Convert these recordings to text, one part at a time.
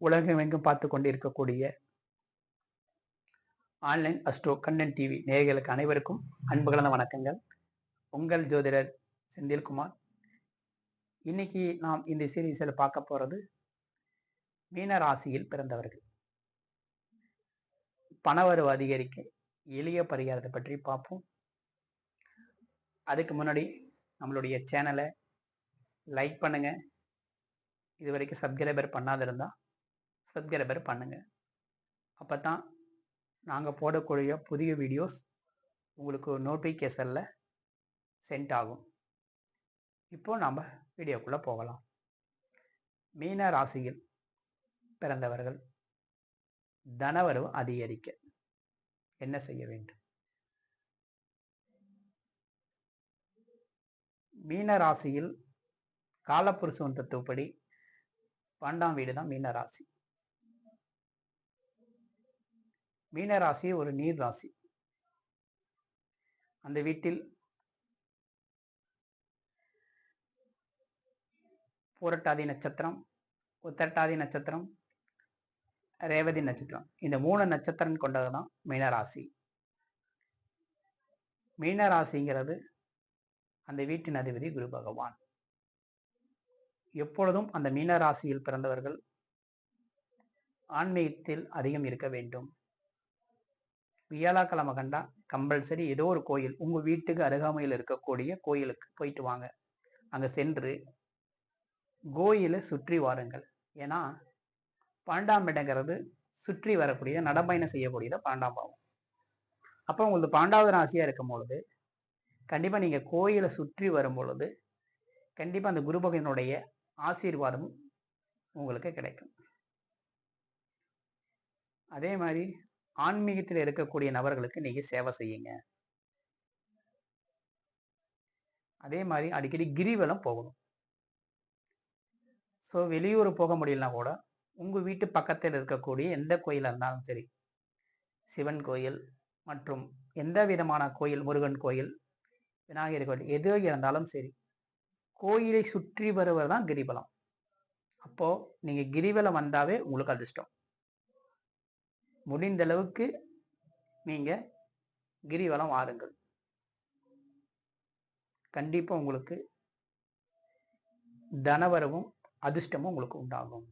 உலகமெங்கும் பார்த்து கொண்டு இருக்கக்கூடிய ஆன்லைன் அஸ்ட்ரோ கண்ணன் டிவி நேயர்களுக்கு அனைவருக்கும் அன்பு கலந்த வணக்கங்கள். உங்கள் ஜோதிடர் செந்தில்குமார். இன்னைக்கு நாம் இந்த சீரீஸில் பார்க்க போறது மீன ராசியில் பிறந்தவர்கள் பணவரவு அதிகரிக்க எளிய பரிகாரத்தை பற்றி பார்ப்போம். அதுக்கு முன்னாடி நம்மளுடைய சேனலை லைக் பண்ணுங்க. இது வரைக்கும் சப்ஸ்கிரைபர் பண்ணாத இருந்தா சப்ஸ்கிரைபர் பண்ணுங்க. அப்பதான் நாங்கள் போடக்கூடிய புதிய வீடியோஸ் உங்களுக்கு நோட்டிஃபிகேஷனில் சென்ட் ஆகும். இப்போ நம்ம வீடியோக்குள்ளே போகலாம். மீன ராசியில் பிறந்தவர்கள் தனவரவு அதிகரிக்க என்ன செய்ய வேண்டும்? மீன ராசியில் காலப்புருஷன் தத்துவப்படி 12ஆம் வீடு தான் மீன ராசி. மீன ராசி ஒரு நீர் ராசி. அந்த வீட்டில் பூரட்டாதி நட்சத்திரம், உத்திரட்டாதி நட்சத்திரம், ரேவதி நட்சத்திரம், இந்த 3 நட்சத்திரம் கொண்டதுதான் மீனராசி. மீனராசிங்கிறது அந்த வீட்டின் அதிபதி குரு பகவான். எப்பொழுதும் அந்த மீனராசியில் பிறந்தவர்கள் ஆன்மீகத்தில் அதிகம் இருக்க வேண்டும். வியாழக்கிழமை கண்டா கம்பல்சரி ஏதோ ஒரு கோயில், உங்க வீட்டுக்கு அருகாமையில் இருக்கக்கூடிய கோயிலுக்கு போயிட்டு வாங்க. அங்க சென்று கோயிலை சுற்றி வாருங்கள். ஏன்னா 12ஆம் இடங்கிறது சுற்றி வரக்கூடிய நடப்பயணம் செய்யக்கூடியது 12ஆம் பாவம். அப்போ உங்களுக்கு 12வது ராசியா இருக்கும் பொழுது கண்டிப்பா நீங்க கோயிலை சுற்றி வரும் பொழுது கண்டிப்பா அந்த குரு பகவானுடைய ஆசீர்வாதமும் உங்களுக்கு கிடைக்கும். அதே மாதிரி ஆன்மீகத்தில் இருக்கக்கூடிய நபர்களுக்கு நீங்க சேவை செய்யுங்க. அதே மாதிரி அடிக்கடி கிரிவலம் போகணும். ஸோ வெளியூர் போக முடியலனா கூட உங்க வீட்டு பக்கத்தில் இருக்கக்கூடிய எந்த கோயிலாக இருந்தாலும் சரி, சிவன் கோயில் மற்றும் எந்த விதமான கோயில், முருகன் கோயில், விநாயகர் கோயில் எது இருந்தாலும் சரி, கோயிலை சுற்றி வருவது தான் கிரிவலம். அப்போ நீங்க கிரிவலம் வந்தாவே உங்களுக்கு அதிர்ஷ்டம். முடிந்த அளவுக்கு நீங்க கிரிவலம் வாருங்கள். கண்டிப்பா உங்களுக்கு தனவரவும் அதிர்ஷ்டமும் உங்களுக்கு உண்டாகும்.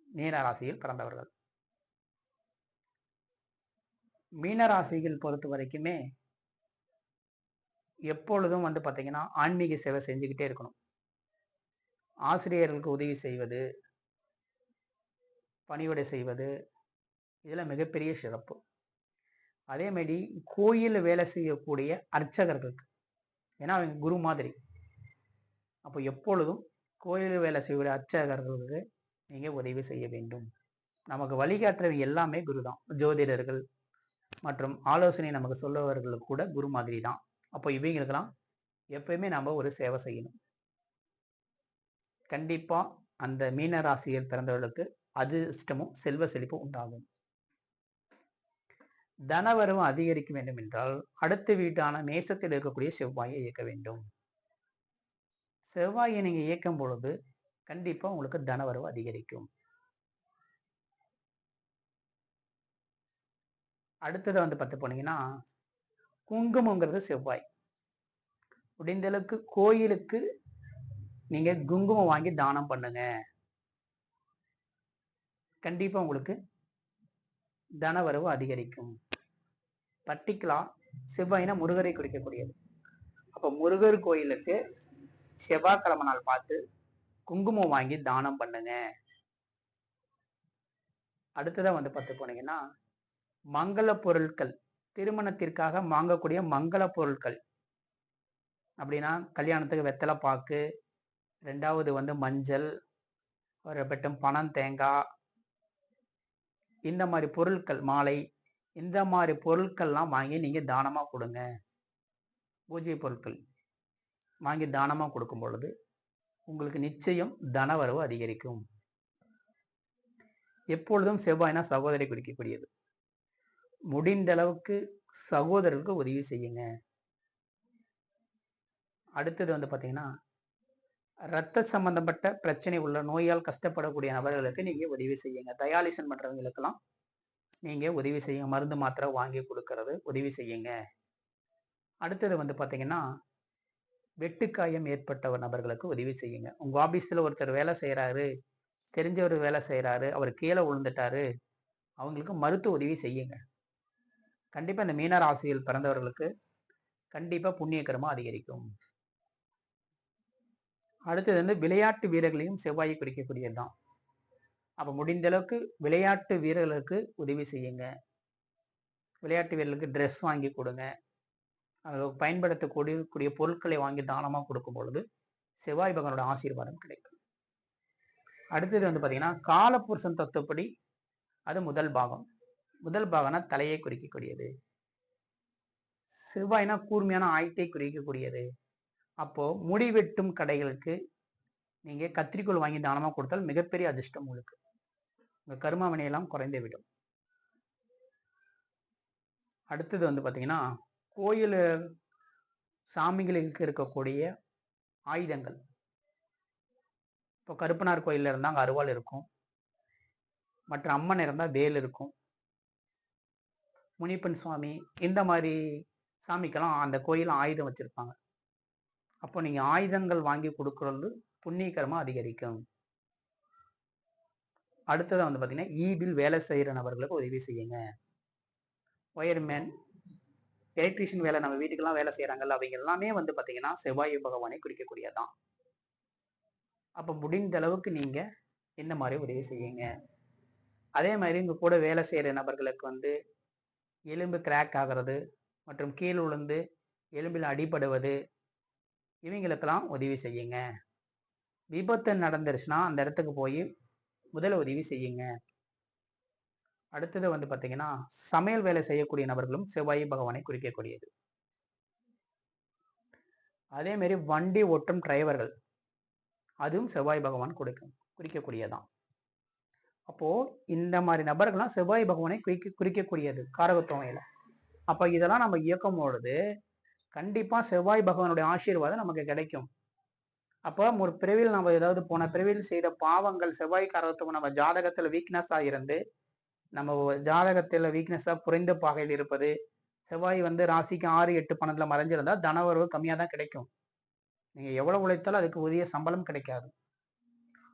மீனராசியில் பிறந்தவர்கள். மீனராசிகள் பொறுத்த வரைக்குமே எப்பொழுதும் பார்த்தீங்கன்னா ஆன்மீக சேவை செஞ்சுக்கிட்டே இருக்கணும். ஆசிரியர்களுக்கு உதவி செய்வது, பணிவிடை செய்வது, இதெல்லாம் மிகப்பெரிய சிறப்பு. அதே மாதிரி கோயிலில் வேலை செய்யக்கூடிய அர்ச்சகர்களுக்கு, ஏன்னா அவங்க குரு மாதிரி, அப்போ எப்பொழுதும் கோயிலில் வேலை செய்யக்கூடிய அர்ச்சகர்களுக்கு நீங்க உதவி செய்ய வேண்டும். நமக்கு வழிகாட்டுறவங்க எல்லாமே குரு தான். ஜோதிடர்கள் மற்றும் ஆலோசனை நமக்கு சொல்லுவவர்களுக்கு கூட குரு மாதிரி தான். அப்போ இவங்களுக்கெல்லாம் எப்பயுமே நம்ம ஒரு சேவை செய்யணும். கண்டிப்பா அந்த மீன ராசியில் பிறந்தவர்களுக்கு அதிர்ஷ்டமும் செல்வ செழிப்பும் உண்டாகும். தனவரவு அதிகரிக்க வேண்டும் என்றால் அடுத்த வீட்டான மேசத்தில் இருக்கக்கூடிய செவ்வாயை இயக்க வேண்டும். செவ்வாயை நீங்க இயக்கும் பொழுது கண்டிப்பா உங்களுக்கு தனவரவு அதிகரிக்கும். அடுத்தது பார்த்து போனீங்கன்னா குங்குமங்கிறது செவ்வாய். முடிந்தளவுக்கு கோயிலுக்கு நீங்க குங்குமம் வாங்கி தானம் பண்ணுங்க. கண்டிப்பா உங்களுக்கு தனவரவு அதிகரிக்கும். பர்டிகுலா செவ்வாய்னா முருகரை குறிக்கக்கூடியது. அப்ப முருகர் கோயிலுக்கு செவ்வாய்க்கிழமை நாள் பார்த்து குங்குமம் வாங்கி தானம் பண்ணுங்க. அடுத்ததா பார்த்து போனீங்கன்னா மங்கள பொருட்கள், திருமணத்திற்காக வாங்கக்கூடிய மங்கள பொருட்கள் அப்படின்னா கல்யாணத்துக்கு வெத்தலை பாக்கு, 2வது மஞ்சள், ஒரு பெட்டும் பணம், தேங்காய், இந்த மாதிரி பொருட்கள், மாலை, இந்த மாதிரி பொருட்கள்லாம் வாங்கி நீங்க தானமா கொடுங்க. பூஜை பொருட்கள் வாங்கி தானமா கொடுக்கும் பொழுது உங்களுக்கு நிச்சயம் தனவரவு அதிகரிக்கும். எப்பொழுதும் செவ்வாய்னா சகோதரி குறிக்கக்கூடியது. முடிந்த அளவுக்கு சகோதரருக்கு உதவி செய்யுங்க. அடுத்தது பார்த்தீங்கன்னா ரத்த சம்பந்தப்பட்ட பிரச்சனை உள்ள நோயால் கஷ்டப்படக்கூடிய நபர்களுக்கு நீங்க உதவி செய்யுங்க. டயாலிசிஸ் பண்றவங்களுக்கெல்லாம் நீங்க உதவி செய்யுங்க. மருந்து மாத்திரை வாங்கி கொடுக்கறது உதவி செய்யுங்க. அடுத்தது வந்து பாத்தீங்கன்னா, வெட்டுக்காயம் ஏற்பட்ட நபர்களுக்கு உதவி செய்யுங்க. உங்க ஆபீஸ்ல ஒருத்தர் வேலை செய்யறாரு, தெரிஞ்சவர் வேலை செய்யறாரு, அவர் கீழே விழுந்துட்டாரு, அவங்களுக்கு மருத்துவ உதவி செய்யுங்க. கண்டிப்பா இந்த மீன ராசியில் பிறந்தவர்களுக்கு கண்டிப்பா புண்ணியகரமா அதிகரிக்கும். அடுத்தது வந்து விளையாட்டு வீரர்களையும் செவ்வாயை குறிக்கக்கூடியதுதான். அப்ப முடிந்த அளவுக்கு விளையாட்டு வீரர்களுக்கு உதவி செய்யுங்க. விளையாட்டு வீரர்களுக்கு ட்ரெஸ் வாங்கி கொடுங்க. பயன்படுத்தக்கூடிய பொருட்களை வாங்கி தானமா கொடுக்கும் பொழுது செவ்வாய் பகவானோட ஆசீர்வாதம் கிடைக்கும். அடுத்தது வந்து பாத்தீங்கன்னா, காலபுருஷன் தத்துவப்படி அது முதல் பாகம். முதல் பாகம்னா தலையை குறிக்கக்கூடியது. செவ்வாய்னா கூர்மையான ஆயத்தை குறிக்கக்கூடியது. அப்போ முடி வெட்டும் கடைகளுக்கு நீங்க கத்திரிக்கோள் வாங்கி தானமா கொடுத்தால் மிகப்பெரிய அதிர்ஷ்டம் உங்களுக்கு. உங்க கருமாவினை எல்லாம் குறைந்து விடும். அடுத்தது வந்து பாத்தீங்கன்னா, கோயில் சாமிகளுக்கு இருக்கக்கூடிய ஆயுதங்கள். இப்போ கருப்பனார் கோயில்ல இருந்தா அங்க அருவாள் இருக்கும். மற்ற அம்மன் இருந்தா வேல் இருக்கும். முனிப்பன் சுவாமி இந்த மாதிரி சாமிக்கெல்லாம் அந்த கோயில் ஆயுதம் வச்சிருப்பாங்க. அப்போ நீங்க ஆயுதங்கள் வாங்கி கொடுக்கறது புண்ணியகரமா அதிகரிக்கும். அடுத்தது வந்து பாத்தீங்கன்னா, ஈபில் வேலை செய்யற நபர்களுக்கு உதவி செய்யுங்க. ஒயர்மேன், எலக்ட்ரீஷியன் வேலை நம்ம வீட்டுக்கெல்லாம் வேலை செய்யறாங்கல்ல, அவங்க எல்லாமே வந்து பாத்தீங்கன்னா செவ்வாய் பகவானை குறிக்கக்கூடியதான். அப்ப முடிந்த அளவுக்கு நீங்க இந்த மாதிரி உதவி செய்யுங்க. அதே மாதிரி உங்க கூட வேலை செய்யற நபர்களுக்கு வந்து எலும்பு கிராக் ஆகிறது மற்றும் கீழ் விழுந்து எலும்பில் அடிபடுவது, இவங்களுக்கெல்லாம் உதவி செய்யுங்க. விபத்து நடந்துருச்சுன்னா அந்த இடத்துக்கு போய் முதல் உதவி செய்யுங்க. அடுத்தது வந்து பாத்தீங்கன்னா, சமையல் வேலை செய்யக்கூடிய நபர்களும் செவ்வாய் பகவானை குறிக்கக்கூடியது. அதே மாதிரி வண்டி ஓட்டும் டிரைவர்கள், அதுவும் செவ்வாய் பகவான் குறிக்கக்கூடியதான். அப்போ இந்த மாதிரி நபர்கள்லாம் செவ்வாய் பகவானை குறிக்கக்கூடியது காரகத்துவம். அப்ப இதெல்லாம் நம்ம இயக்கும் பொழுது கண்டிப்பா செவ்வாய் பகவானுடைய ஆசீர்வாதம் நமக்கு கிடைக்கும். அப்போ ஒரு பிறவியில் நம்ம ஏதாவது போன பிறவியில் செய்த பாவங்கள் செவ்வாய் காரகத்துவம் நம்ம ஜாதகத்துல வீக்னஸா இருந்து, நம்ம ஜாதகத்துல வீக்னஸா குறைந்த பாகையில் இருப்பது, செவ்வாய் வந்து ராசிக்கு 6, 8, 12 மறைஞ்சிருந்தா தனவரவு கம்மியா தான் கிடைக்கும். நீங்க எவ்வளவு உழைத்தாலும் அதுக்கு உரிய சம்பளம் கிடைக்காது.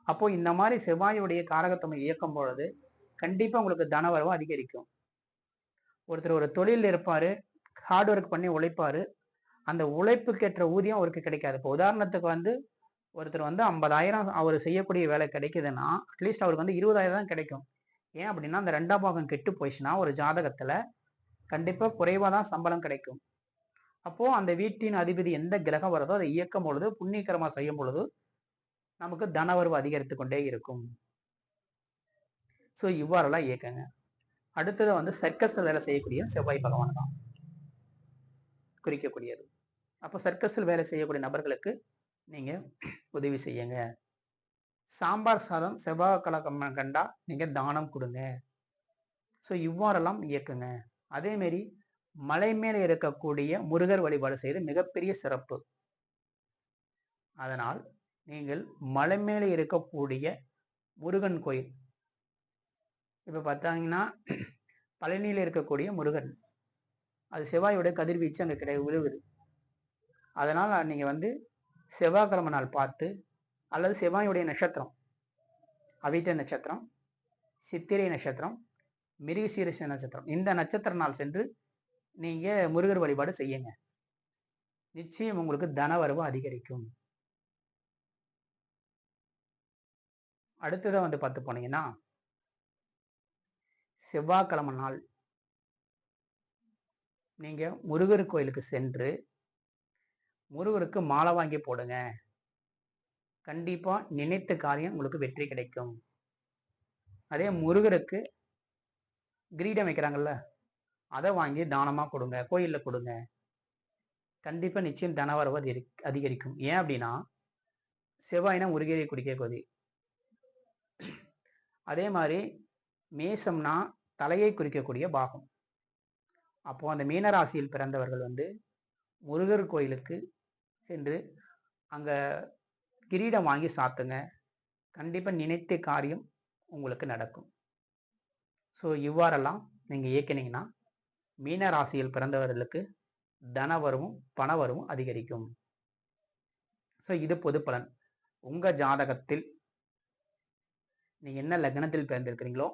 அப்போ இந்த மாதிரி செவ்வாயுடைய காரகத்துவம் இயக்கும் பொழுது கண்டிப்பா உங்களுக்கு தனவரவு அதிகரிக்கும். ஒருத்தர் ஒரு தொழில் இருப்பாரு, ஹார்ட் ஒர்க் பண்ணி உழைப்பாரு, அந்த உழைப்புக்கேற்ற ஊதியம் அவருக்கு கிடைக்காது. இப்போ உதாரணத்துக்கு வந்து ஒருத்தர் வந்து 50,000 அவர் செய்யக்கூடிய வேலை கிடைக்குதுன்னா, அட்லீஸ்ட் அவருக்கு வந்து 20,000 தான் கிடைக்கும். ஏன் அப்படின்னா, அந்த 2ஆம் பாகம் கெட்டு போயிடுச்சுன்னா ஒரு ஜாதகத்துல கண்டிப்பா குறைவா தான் சம்பளம் கிடைக்கும். அப்போ அந்த வீட்டின் அதிபதி எந்த கிரகம் வருதோ அதை இயக்கும் பொழுது, புண்ணியகரமா செய்யும் பொழுது நமக்கு தனவரவு அதிகரித்து கொண்டே இருக்கும். ஸோ இவ்வாறெல்லாம் இயக்கங்க. அடுத்தது வந்து சர்க்கஸ் வேலை செய்யக்கூடிய செவ்வாய் பகவான் தான் குறிக்கக்கூடியது. அப்போ சர்க்கஸில் வேலை செய்யக்கூடிய நபர்களுக்கு நீங்க உதவி செய்யுங்க. சாம்பார் சாதம் செவ்வாய் கலக்கம் கண்டா நீங்க தானம் கொடுங்க. ஸோ இவ்வாறெல்லாம் இயக்குங்க. அதே மாதிரி மலை மேல இருக்கக்கூடிய முருகர் வழிபாடு செய்து மிகப்பெரிய சிறப்பு. அதனால் நீங்கள் மலை மேலே இருக்கக்கூடிய முருகன் கோயில், இப்ப பார்த்தாங்கன்னா பழனியில இருக்கக்கூடிய முருகன், அது செவ்வாயோட கதிர்வீச்சு அங்க விழுவுது. அதனால நீங்க வந்து செவ்வாய்க்கிழமை நாள் பார்த்து, அல்லது செவ்வாயுடைய நட்சத்திரம் அவிட்ட நட்சத்திரம், சித்திரை நட்சத்திரம், மிருகசீரிஷ நட்சத்திரம், இந்த நட்சத்திர நாள் சென்று நீங்க முருகர் வழிபாடு செய்யுங்க. நிச்சயம் உங்களுக்கு தனவரவு அதிகரிக்கும். அடுத்ததான் வந்து பார்த்து போனீங்கன்னா, செவ்வாய்க்கிழமை நாள் நீங்க முருகர் கோயிலுக்கு சென்று முருகருக்கு மாலை வாங்கி போடுங்க. கண்டிப்பா நினைத்த காரியம் உங்களுக்கு வெற்றி கிடைக்கும். அதே முருகருக்கு கிரீடம் வைக்கிறாங்கல்ல, அதை வாங்கி தானமா கொடுங்க, கோயில்ல கொடுங்க. கண்டிப்பா நிச்சயம் தனவரவு அதிகரிக்கும். ஏன் அப்படின்னா செவ்வாய்னா முருகரை குறிக்கக்கூடிய. அதே மாதிரி மேசம்னா தலையை குறிக்கக்கூடிய பாகம். அப்போ அந்த மீனராசியில் பிறந்தவர்கள் வந்து முருகர் கோயிலுக்கு சென்று அங்க கிரீடம் வாங்கி சாத்துங்க. கண்டிப்பா நினைத்த காரியம் உங்களுக்கு நடக்கும். ஸோ இவ்வாறெல்லாம் நீங்க இயக்கினீங்கன்னா மீன ராசியில் பிறந்தவர்களுக்கு தனவரவும் பணவரவும் அதிகரிக்கும். ஸோ இது பொது பலன். உங்க ஜாதகத்தில் நீங்க என்ன லக்னத்தில் பிறந்திருக்கிறீங்களோ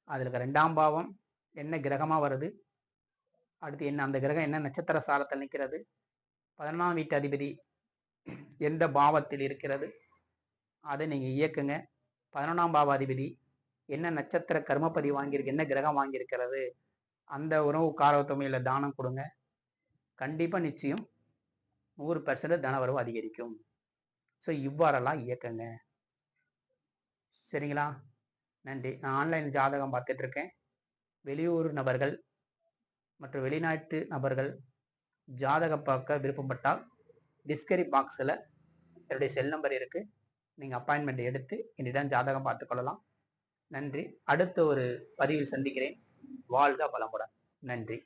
அதுல இருக்க 2ஆம் பாவம் என்ன கிரகமா வருது, அடுத்து என்ன அந்த கிரகம் என்ன நட்சத்திர சாரத்தில் நிற்கிறது, 11ஆம் வீட்டு அதிபதி எந்த பாவத்தில் இருக்கிறது, அதை நீங்க இயக்குங்க. 11ஆம் பாவ அதிபதி என்ன நட்சத்திர கர்மப்பதி வாங்கியிருக்கு, என்ன கிரகம் வாங்கியிருக்கிறது, அந்த உணவு காரத்துமையில தானம் கொடுங்க. கண்டிப்பா நிச்சயம் 100% தனவரவு அதிகரிக்கும். ஸோ இவ்வாறெல்லாம் இயக்குங்க. சரிங்களா? நன்றி. நான் ஆன்லைன் ஜாதகம் பார்த்துட்டு இருக்கேன். வெளியூர் நபர்கள் மற்றும் வெளிநாட்டு நபர்கள் ஜாதகம் பார்க்க விருப்பப்பட்டால் டிஸ்கரி பாக்ஸில் என்னுடைய செல் நம்பர் இருக்கு. நீங்கள் அப்பாயின்மெண்ட் எடுத்து என்னிடம் ஜாதகம் பார்த்து கொள்ளலாம். நன்றி. அடுத்த ஒரு பதிவில் சந்திக்கிறேன். வாழ்க வளமுடன். நன்றி.